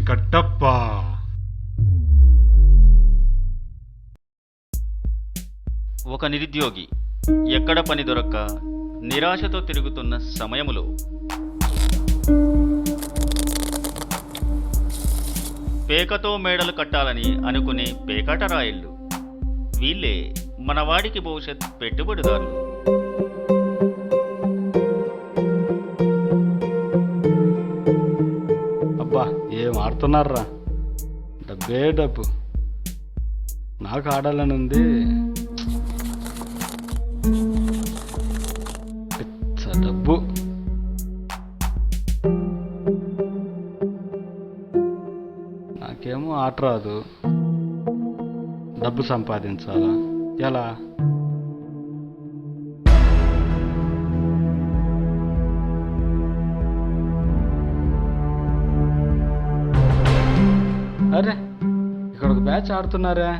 వెంకటప్ప. ఒక నిరుద్యోగి ఎక్కడ పని దొరక్క నిరాశతో తిరుగుతున్న సమయములో పేకతో మేడలు కట్టాలని అనుకునే పేకాటరాయిళ్ళు వీళ్ళే మనవాడికి భవిష్యత్ పెట్టుబడిదారులు. అబ్బా ఏం ఆడుతున్నారా, డబ్బే డబ్బు. నాకు ఆడాలని ఉంది, పిచ్చ డబ్బు. నాకేమో ఆట రాదు, డబ్బు సంపాదించాలా ఎలా? అరే ఇక్కడ ఒక బ్యాచ్ ఆడుతున్నారే.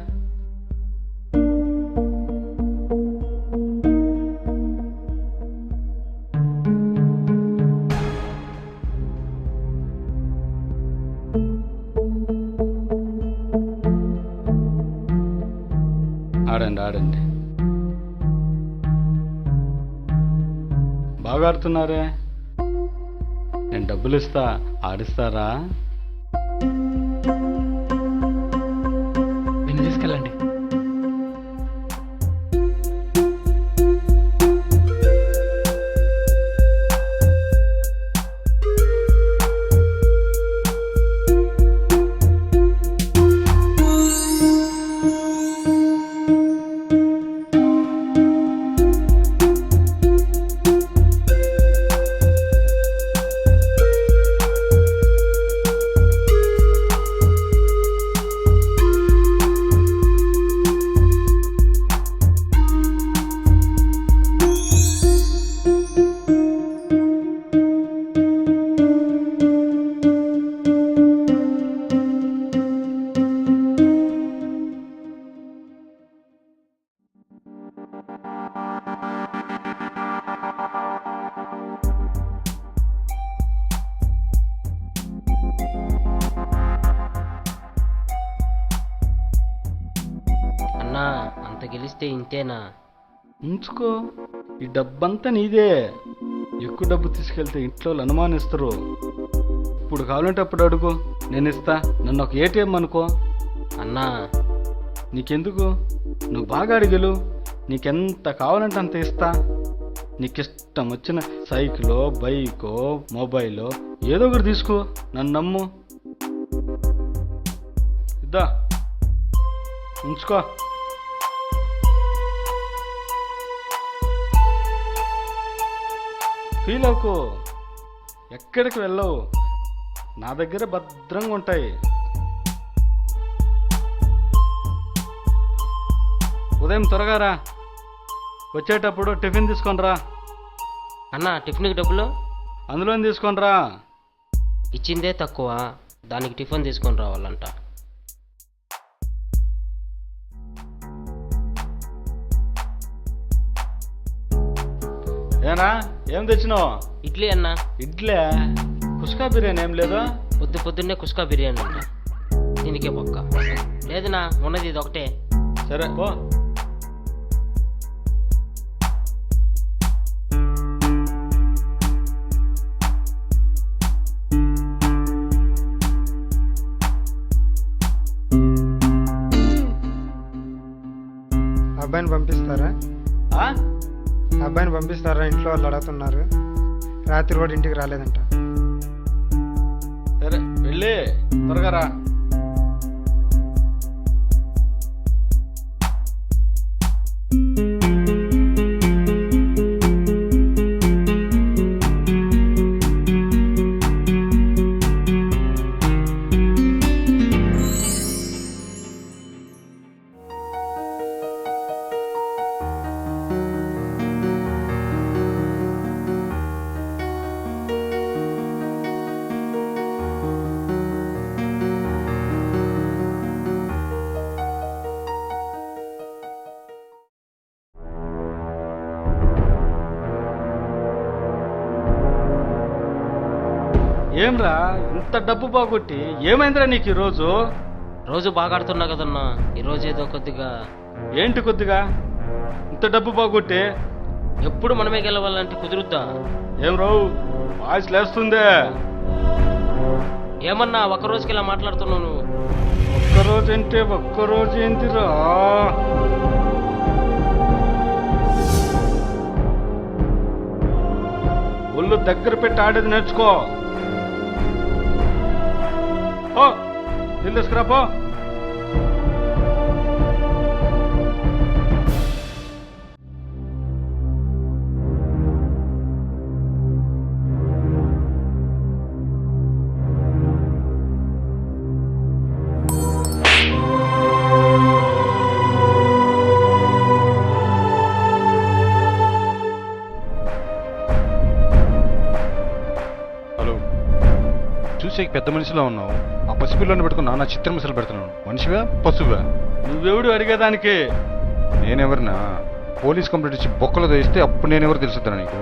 ఆడండి ఆడండి, బాగా ఆడుతున్నారే. నేను డబ్బులు ఇస్తా, ఆడిస్తారా? తీసుకెళ్ళండి. అన్నా అంత గెలిస్తే ఇంతేనా? ఉంచుకో, ఈ డబ్బంతా నీదే. ఎక్కువ డబ్బు తీసుకెళ్తే ఇంట్లో వాళ్ళు అనుమానిస్తారు. ఇప్పుడు కావాలంటే అప్పుడు అడుగు, నేను ఇస్తా. నన్ను ఒక ఏటీఎం అనుకో. అన్నా నీకెందుకు, నువ్వు బాగా అడిగలు. నీకెంత కావాలంటే అంత ఇస్తా. నీకిష్టం వచ్చిన సైకిలో, బైకో, మొబైలో ఏదో ఒకటి తీసుకో, నన్ను నమ్ము. ఇద్దా, ఉంచుకో. ఫీల్ అవ్వకు, ఎక్కడికి వెళ్ళవు, నా దగ్గర భద్రంగా ఉంటాయి. ఉదయం త్వరగా రా, వచ్చేటప్పుడు టిఫిన్ తీసుకొని రా. అన్నా టిఫిన్కి డబ్బులు అందులో తీసుకొని రా. ఇచ్చిందే తక్కువ, దానికి టిఫిన్ తీసుకొని రావాలంట. ఏనా ఏం తెచ్చినావు? ఇడ్లీ అన్నా. ఇడ్లీ? కుష్కా బిర్యానీ ఏం లేదా? పొద్దున్నే కుష్కా బిర్యానీ అంట. దీనికే పక్క లేదునా, ఉన్నది ఇది ఒకటే. సరే పో. అబ్బాయిని పంపిస్తారా? ఆ? అబ్బాయిని పంపిస్తారా? ఇంట్లో వాళ్ళు అడుగుతున్నారు. రాత్రి కూడా ఇంటికి రాలేదంట. సరే వెళ్ళి త్వరగా రా. ఏంరా ఇంత డబ్బు బాగొట్టి ఏమైందిరా నీకు ఈరోజు? రోజు బాగా ఆడుతున్నా కదన్నా, ఈరోజు ఏదో కొద్దిగా. ఏంటి కొద్దిగా? ఇంత డబ్బు బాగొట్టి ఎప్పుడు మనమే గెలవాలంటే కుదురుద్దా? ఏం రావు వాయిస్ లేస్తుందే. ఏమన్నా ఒక రోజుకి ఇలా మాట్లాడుతున్నావు నువ్వు? ఒక్కరోజంటే ఒక్కరోజు ఏంటిరా? ఒళ్ళు దగ్గర పెట్టి ఆడేది నేర్చుకో. ఇల్లు తీసుకురాపో. హలో, చూసే పెద్ద మనిషిలో ఉన్నావు. ఆ పసిపిల్లని పెట్టుకుని నాన్న చిత్రమిసలు పెడుతున్నాను. మనిషివా పశువా? నువ్వెవడు అడిగేదానికి? నేనెవరినా? పోలీస్ కంప్లైంట్ ఇచ్చి బొక్కలు వేస్తే అప్పుడు నేనెవరు తెలుసుద్దా నీకు?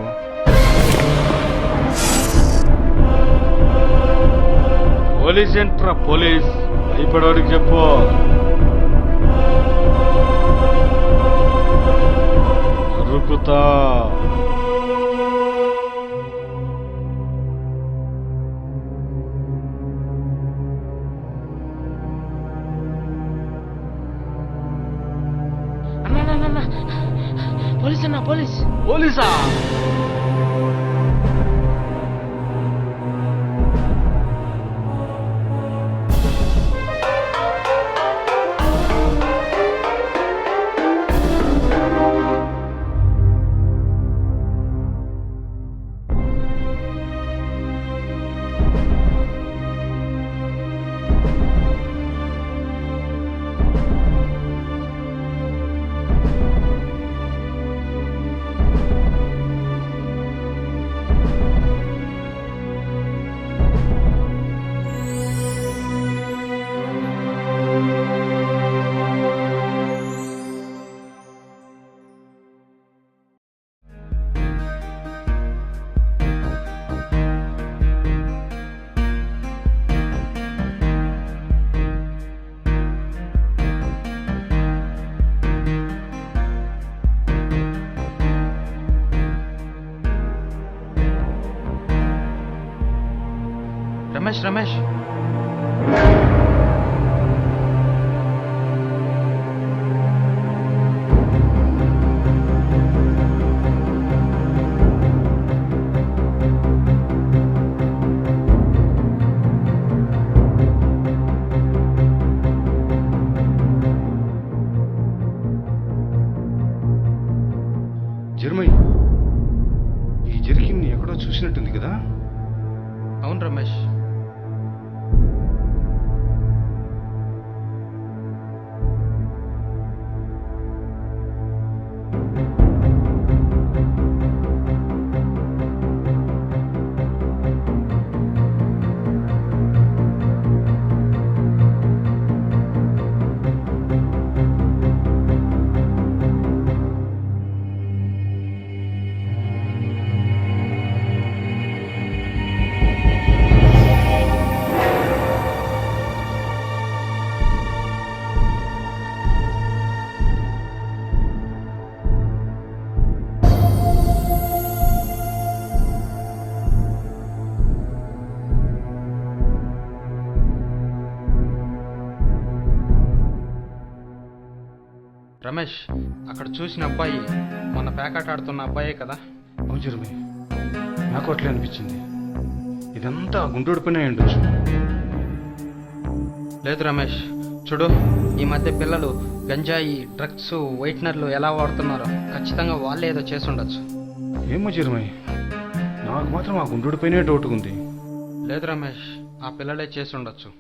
పోలీస్ ఏంట్రా పోలీస్? భయపడేవాడికి చెప్పు. నరుకుతా. అన్నా, పోలీస్ అన్నా, పోలీస్. పోలీసా? రమేష్ రమేష్ జర్మయ్, ఈ జరిగింది ఎక్కడో చూసినట్టుంది కదా? అవును రమేష్. రమేష్, అక్కడ చూసిన అబ్బాయి మన ప్యాకెట్ ఆడుతున్న అబ్బాయే కదా? అవును జర్మయ్, నాకు అట్లే అనిపించింది. ఇదంతా గుండోడి పని అయి ఉండొచ్చు. లేదు రమేష్, చూడు, ఈ మధ్య పిల్లలు గంజాయి, డ్రగ్స్, వైట్నర్లు ఎలా వాడుతున్నారో ఖచ్చితంగా వాళ్ళే ఏదో చేసి ఉండొచ్చు. ఏమో జర్మయ్, నాకు మాత్రం ఆ గుండోడి పైనే డౌట్ ఉంది. లేదు రమేష్, ఆ పిల్లలే చేసి ఉండొచ్చు.